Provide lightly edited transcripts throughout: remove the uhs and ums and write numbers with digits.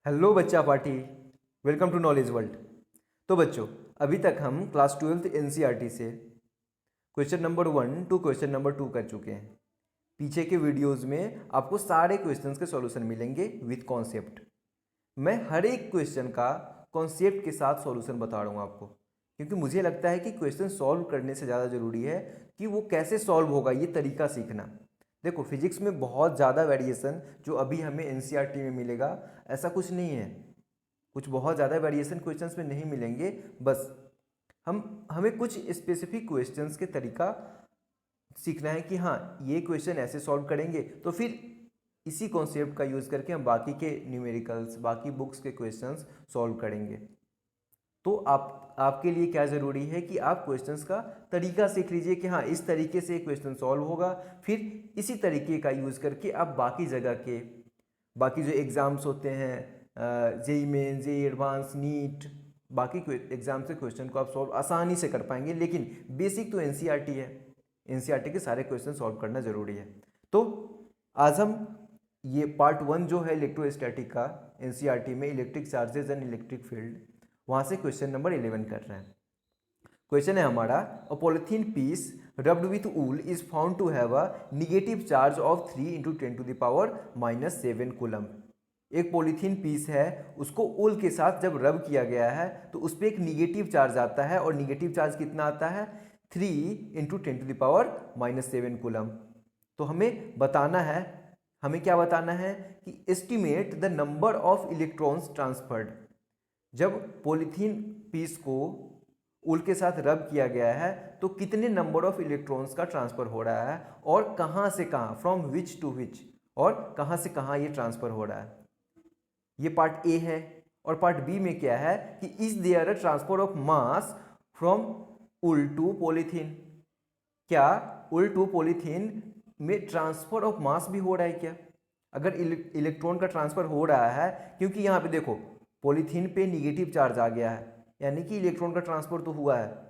Hello बच्चा party. Welcome to knowledge world. तो बच्चों, अभी तक हम क्लास 12th एनसीईआरटी से question number 1 to question number 2 कर चुके हैं। पीछे के वीडियोस में आपको सारे क्वेश्चंस के सॉल्यूशन मिलेंगे विथ कॉन्सेप्ट। मैं हर एक क्वेश्चन का कॉन्सेप्ट के साथ सॉल्यूशन बता रहा हूँ आपको, क्योंकि मुझे लगता है कि क्वेश्चन सॉल्व करने से ज़्यादा ज़रूरी है कि वो कैसे सॉल्व होगा, ये तरीका सीखना। देखो, फिजिक्स में बहुत ज़्यादा वेरिएशन जो अभी हमें एनसीईआरटी में मिलेगा ऐसा कुछ नहीं है। कुछ बहुत ज़्यादा वेरिएशन क्वेश्चंस में नहीं मिलेंगे। बस हमें कुछ स्पेसिफिक क्वेश्चंस के तरीका सीखना है कि हाँ, ये क्वेश्चन ऐसे सॉल्व करेंगे, तो फिर इसी कॉन्सेप्ट का यूज़ करके हम बाकी के न्यूमेरिकल्स, बाकी बुक्स के क्वेश्चंस सॉल्व करेंगे। तो आपके लिए क्या ज़रूरी है कि आप क्वेश्चंस का तरीका सीख लीजिए कि हाँ, इस तरीके से क्वेश्चन सॉल्व होगा। फिर इसी तरीके का यूज़ करके आप बाकी जगह के बाकी जो एग्ज़ाम्स होते हैं, JEE Main, JEE Advance, NEET, बाकी एग्ज़ाम से क्वेश्चन को आप सॉल्व आसानी से कर पाएंगे। लेकिन बेसिक तो एनसीईआरटी है, एनसीईआरटी के सारे क्वेश्चन सॉल्व करना ज़रूरी है। तो आज हम ये पार्ट 1 जो है इलेक्ट्रोस्टैटिक का, एनसीईआरटी में electric charges and electric field, वहाँ से क्वेश्चन नंबर 11 कर रहे हैं। क्वेश्चन है हमारा, a polythene piece rubbed with wool is found to have a negative charge of 3 into 10⁻⁻7 coulomb. एक पॉलीथीन पीस है, उसको ऊल के साथ जब रब किया गया है तो उस पर एक निगेटिव चार्ज आता है, और निगेटिव चार्ज कितना आता है? 3 इंटू 10⁻⁻7 कूलम। तो हमें बताना है, हमें क्या बताना है कि estimate the number of electrons transferred. जब पॉलीथीन पीस को उल के साथ रब किया गया है तो कितने नंबर ऑफ इलेक्ट्रॉन्स का ट्रांसफर हो रहा है, और कहाँ से कहाँ, फ्रॉम विच टू विच, और कहाँ से कहाँ ये ट्रांसफर हो रहा है। ये पार्ट ए है। और पार्ट बी में क्या है कि is there a transfer of mass from wool to polythene. क्या उल टू पॉलीथीन में ट्रांसफर ऑफ मास भी हो रहा है क्या? अगर इलेक्ट्रॉन का ट्रांसफर हो रहा है, क्योंकि यहाँ पे देखो पॉलीथीन पे निगेटिव चार्ज आ गया है, यानी कि इलेक्ट्रॉन का ट्रांसफर तो हुआ है।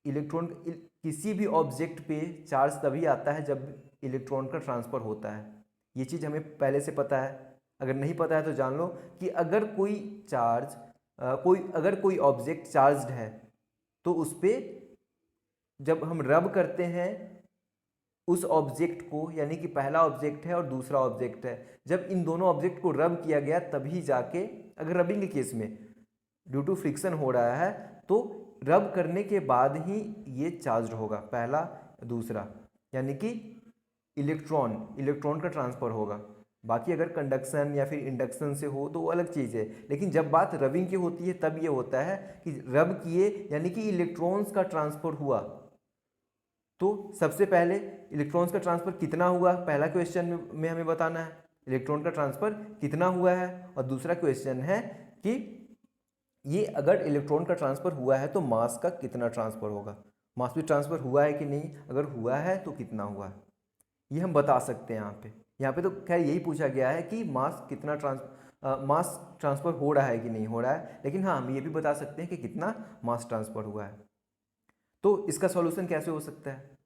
किसी भी ऑब्जेक्ट पे चार्ज तभी आता है जब इलेक्ट्रॉन का ट्रांसफर होता है। ये चीज़ हमें पहले से पता है। अगर नहीं पता है तो जान लो कि अगर कोई चार्ज अगर कोई ऑब्जेक्ट चार्ज्ड है तो उस पर जब हम रब करते हैं उस ऑब्जेक्ट को, यानी कि पहला ऑब्जेक्ट है और दूसरा ऑब्जेक्ट है, जब इन दोनों ऑब्जेक्ट को रब किया गया तभी जाके, अगर रबिंग के केस में ड्यू टू फ्रिक्शन हो रहा है तो रब करने के बाद ही ये चार्ज होगा, पहला दूसरा, यानी कि इलेक्ट्रॉन का ट्रांसफर होगा। बाकी अगर कंडक्शन या फिर इंडक्शन से हो तो वो अलग चीज़ है, लेकिन जब बात रबिंग की होती है तब ये होता है कि रब किए यानी कि इलेक्ट्रॉन्स का ट्रांसफर हुआ। तो सबसे पहले इलेक्ट्रॉन्स का ट्रांसफर कितना हुआ, पहला क्वेश्चन में हमें बताना है इलेक्ट्रॉन का ट्रांसफर कितना हुआ है। और दूसरा क्वेश्चन है कि ये अगर इलेक्ट्रॉन का ट्रांसफर हुआ है तो मास का कितना ट्रांसफर होगा, मास भी ट्रांसफर हुआ है कि नहीं, अगर हुआ है तो कितना हुआ है, ये हम बता सकते हैं। यहाँ पे तो खैर यही पूछा गया है कि मास ट्रांसफर हो रहा है कि नहीं हो रहा है, लेकिन हाँ, हम ये भी बता सकते हैं कि कितना मास ट्रांसफर हुआ है। तो इसका सॉल्यूशन कैसे हो सकता है?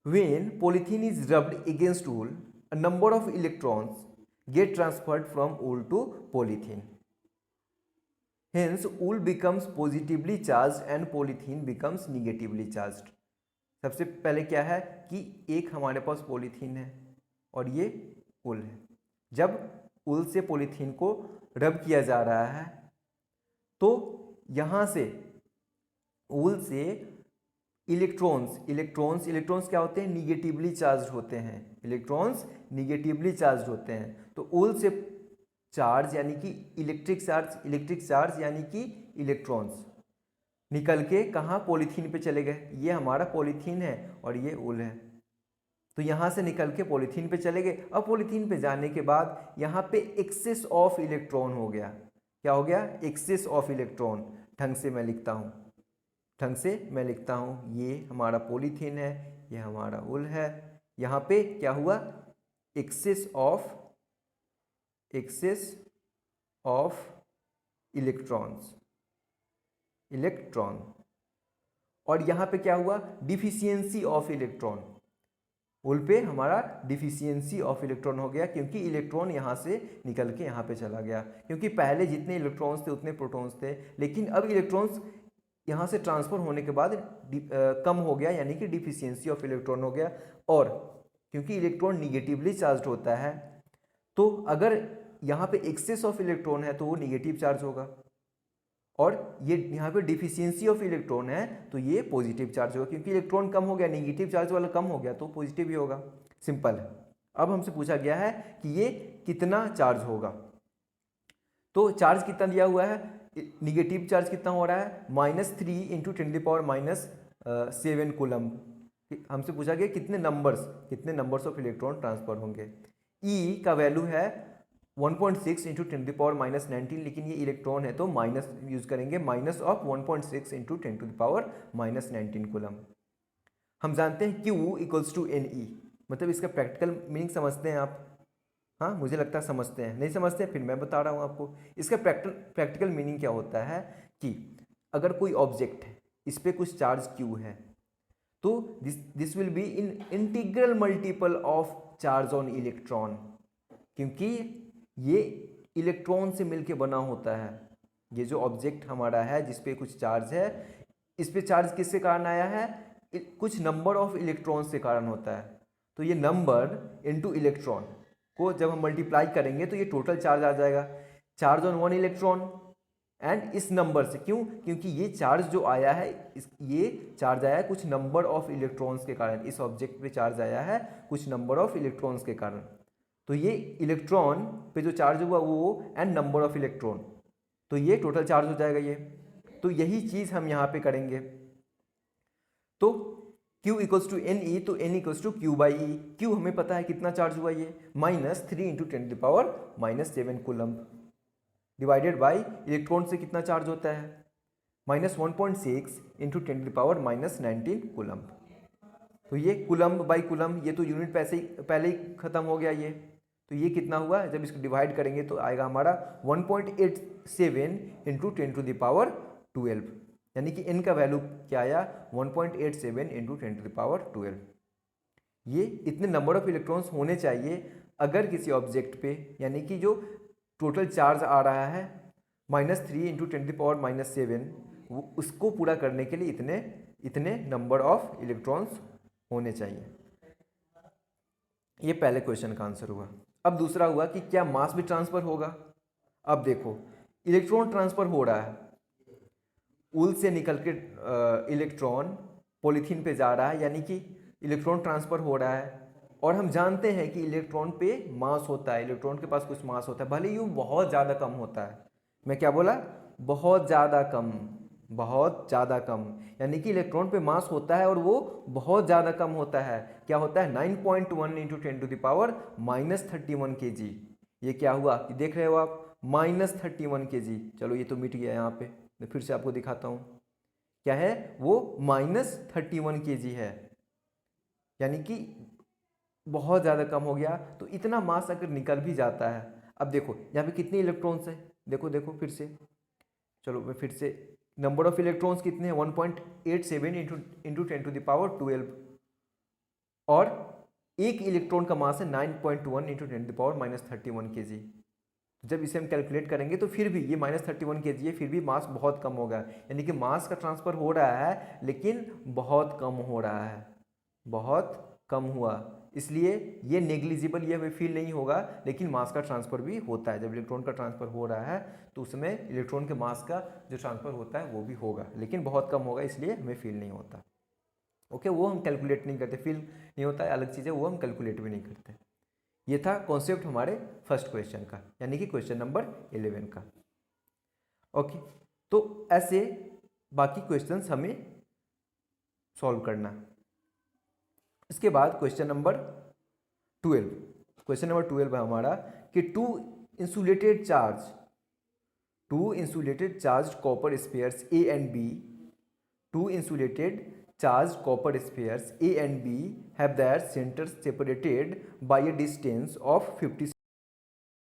When polythene is rubbed against wool, a number of electrons get transferred from wool to polythene. Hence, wool becomes positively charged and polythene becomes negatively charged. सबसे पहले क्या है कि एक हमारे पास पॉलीथीन है और ये वूल है। जब वूल से पॉलीथीन को रब किया जा रहा है तो यहाँ से वूल से इलेक्ट्रॉन्स क्या होते हैं? निगेटिवली चार्ज होते हैं। इलेक्ट्रॉन्स निगेटिवली चार्ज होते हैं, तो वूल से चार्ज यानी कि इलेक्ट्रिक चार्ज यानी कि इलेक्ट्रॉन्स निकल के कहाँ? पॉलीथीन पे चले गए। ये हमारा पॉलीथीन है और ये वूल है, तो यहाँ से निकल के पॉलीथीन पे चले गए। अब पॉलीथीन पे जाने के बाद यहाँ पे एक्सेस ऑफ इलेक्ट्रॉन हो गया। क्या हो गया? Excess of electron. ढंग से मैं लिखता हूँ, ये हमारा पॉलीथीन है, ये हमारा वूल है। यहाँ पे क्या हुआ? Excess of electron. और यहाँ पे क्या हुआ? Deficiency of electron. उल पे हमारा डिफिशियंसी ऑफ इलेक्ट्रॉन हो गया, क्योंकि इलेक्ट्रॉन यहाँ से निकल के यहाँ पे चला गया, क्योंकि पहले जितने इलेक्ट्रॉन्स थे उतने प्रोटॉन्स थे, लेकिन अब इलेक्ट्रॉन्स यहाँ से ट्रांसफर होने के बाद कम हो गया, यानी कि डिफिशियंसी ऑफ इलेक्ट्रॉन हो गया। और क्योंकि इलेक्ट्रॉन निगेटिवली चार्ज होता है, तो अगर यहाँ पे एक्सेस ऑफ इलेक्ट्रॉन है तो वो निगेटिव चार्ज होगा, और ये यहाँ पे डिफिशियंसी ऑफ इलेक्ट्रॉन है तो ये पॉजिटिव चार्ज होगा, क्योंकि इलेक्ट्रॉन कम हो गया, निगेटिव चार्ज वाला कम हो गया तो पॉजिटिव ही होगा। सिंपल है। अब हमसे पूछा गया है कि ये कितना चार्ज होगा, तो चार्ज कितना दिया हुआ है, निगेटिव चार्ज कितना हो रहा है, -3 इंटू 10⁻⁷ कूलम। हमसे पूछा गया कितने नंबर्स ऑफ इलेक्ट्रॉन ट्रांसफर होंगे। ई का वैल्यू है 1.6 इंटू 10⁻⁻19, लेकिन ये इलेक्ट्रॉन है तो माइनस यूज करेंगे, माइनस ऑफ 1.6 इंटू 10⁻⁻19 कूलम। हम जानते हैं Q इक्वल्स टू NE, मतलब इसका प्रैक्टिकल मीनिंग समझते हैं आप? हाँ, मुझे लगता है समझते हैं। नहीं समझते फिर मैं बता रहा हूँ आपको। इसका प्रैक्टिकल मीनिंग क्या होता है कि अगर कोई ऑब्जेक्ट है, इस पर कुछ चार्ज Q है, तो this will be in integral multiple of charge on electron, क्योंकि ये इलेक्ट्रॉन से मिलके बना होता है। ये जो ऑब्जेक्ट हमारा है जिस पे कुछ चार्ज है, इस पे चार्ज किसके कारण आया है, कुछ नंबर ऑफ इलेक्ट्रॉन से कारण होता है। तो ये नंबर इनटू इलेक्ट्रॉन को जब हम मल्टीप्लाई करेंगे तो ये टोटल चार्ज आ जाएगा, charge on one electron and इस नंबर से। क्यों? क्योंकि ये चार्ज जो आया है, ये चार्ज आया है कुछ नंबर ऑफ इलेक्ट्रॉन्स के कारण, इस ऑब्जेक्ट पे चार्ज आया है कुछ नंबर ऑफ इलेक्ट्रॉन्स के कारण। तो ये इलेक्ट्रॉन पे जो चार्ज हुआ वो एंड नंबर ऑफ इलेक्ट्रॉन, तो ये टोटल चार्ज हो जाएगा ये। तो यही चीज़ हम यहाँ पे करेंगे। तो Q इक्वल्स टू NE, तो N equals to Q/E। Q हमें पता है कितना चार्ज हुआ ये, -3 into 10⁻⁻7 coulomb, divided by electron से कितना चार्ज होता है, -1.6 इंटू 10⁻⁻19 कूलम। तो ये कूलम बाई कूलम, ये तो यूनिट पहले ही खत्म हो गया ये। तो ये कितना हुआ, जब इसको डिवाइड करेंगे तो आएगा हमारा 1.87 इंटू 10⁻12, यानी कि n का वैल्यू क्या आया, 1.87 इंटू 10⁻12। ये इतने नंबर ऑफ इलेक्ट्रॉन्स होने चाहिए अगर किसी ऑब्जेक्ट पे, यानी कि जो टोटल चार्ज आ रहा है -3 इंटू 10⁻⁻7, वो उसको पूरा करने के लिए इतने नंबर ऑफ इलेक्ट्रॉन्स होने चाहिए। ये पहले क्वेश्चन का आंसर हुआ। अब दूसरा हुआ कि क्या मास भी ट्रांसफर होगा। अब देखो, इलेक्ट्रॉन ट्रांसफर हो रहा है, उल से निकल के इलेक्ट्रॉन पॉलीथीन पे जा रहा है, यानी कि इलेक्ट्रॉन ट्रांसफर हो रहा है। और हम जानते हैं कि इलेक्ट्रॉन पे मास होता है, इलेक्ट्रॉन के पास कुछ मास होता है, भले ही वो बहुत ज़्यादा कम होता है। मैं क्या बोला, बहुत ज़्यादा कम, यानी कि इलेक्ट्रॉन पे मास होता है और वो बहुत ज़्यादा कम होता है। क्या होता है, 9.1 इंटू 10⁻⁻31 kg। ये क्या हुआ कि देख रहे हो आप, -31 kg। चलो ये तो मिट गया यहाँ पे, मैं फिर से आपको दिखाता हूँ। क्या है वो, -31 kg है, यानी कि बहुत ज़्यादा कम हो गया। तो इतना मास अगर निकल भी जाता है, अब देखो यहाँ पे कितने इलेक्ट्रॉन्स हैं, देखो फिर से, चलो मैं फिर से, नंबर ऑफ इलेक्ट्रॉन्स कितने हैं, 1.87 इंटू 10⁻12, और एक इलेक्ट्रॉन का मास है 9.1 इंटू 10⁻31 kg। जब इसे हम कैलकुलेट करेंगे तो फिर भी ये -31 kg है, फिर भी मास बहुत कम होगा, यानी कि मास का ट्रांसफर हो रहा है लेकिन बहुत कम हो रहा है, बहुत कम हुआ, इसलिए ये नेग्लिजिबल, ये हमें फील नहीं होगा, लेकिन मास का ट्रांसफर भी होता है। जब इलेक्ट्रॉन का ट्रांसफर हो रहा है तो उसमें इलेक्ट्रॉन के मास का जो ट्रांसफर होता है वो भी होगा, लेकिन बहुत कम होगा, इसलिए हमें फील नहीं होता। ओके, वो हम कैलकुलेट नहीं करते, फील नहीं होता है अलग चीज़ है, वो हम कैलकुलेट भी नहीं करते। ये था कॉन्सेप्ट हमारे फर्स्ट क्वेश्चन का, यानी कि क्वेश्चन नंबर 11 का। ओके, तो ऐसे बाकी क्वेश्चंस हमें सॉल्व करना। इसके बाद क्वेश्चन नंबर 12 है हमारा कि two insulated charge copper spheres A and B, two insulated charged copper spheres A and B have their centers separated by a distance of 50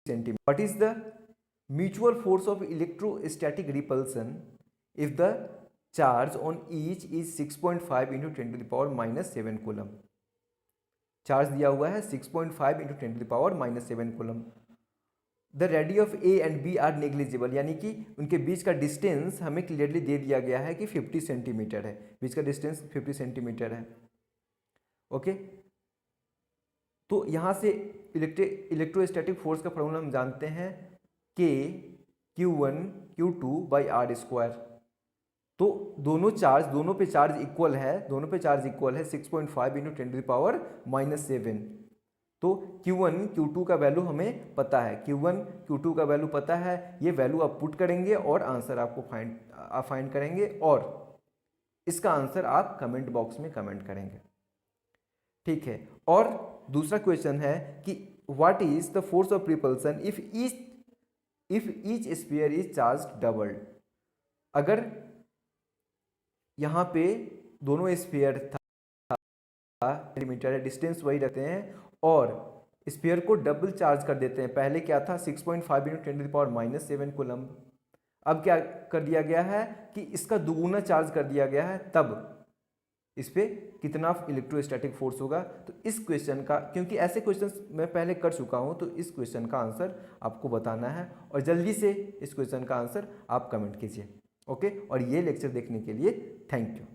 cm. What is the mutual force of electrostatic repulsion if the charge on each is 6.5 into 10⁻⁻7 coulomb? Charge दिया हुआ है 6.5 into 10⁻⁻7 coulomb. The radii of A and B are negligible, यानी कि उनके बीच का distance हमें clearly दे दिया गया है कि 50 सेंटीमीटर है, बीच का डिस्टेंस 50 सेंटीमीटर है। ओके, तो यहाँ से इलेक्ट्रोस्टैटिक फोर्स का फॉर्मूला हम जानते हैं K Q1 Q2 by are square. तो दोनों पे चार्ज इक्वल है, 6.5 इंटू 10⁻⁻7। तो Q1 Q2 का वैल्यू हमें पता है, Q1 Q2 का वैल्यू पता है, ये वैल्यू आप पुट करेंगे और आंसर आपको फाइंड करेंगे और इसका आंसर आप कमेंट बॉक्स में कमेंट करेंगे। ठीक है, और दूसरा क्वेश्चन है कि what is the force of repulsion if each sphere is charge doubled. अगर यहाँ पे दोनों स्फीयर था सेंटीमीटर है, डिस्टेंस वही रखते हैं और स्फीयर को डबल चार्ज कर देते हैं। पहले क्या था 6.5 इंटू 10⁻⁻7 कूलम, अब क्या कर दिया गया है कि इसका दुगुना चार्ज कर दिया गया है, तब इस पे कितना इलेक्ट्रोस्टैटिक फोर्स होगा। तो इस क्वेश्चन का, क्योंकि ऐसे क्वेश्चंस मैं पहले कर चुका हूं, तो इस क्वेश्चन का आंसर आपको बताना है और जल्दी से इस क्वेश्चन का आंसर आप कमेंट कीजिए। ओके, और ये लेक्चर देखने के लिए थैंक यू।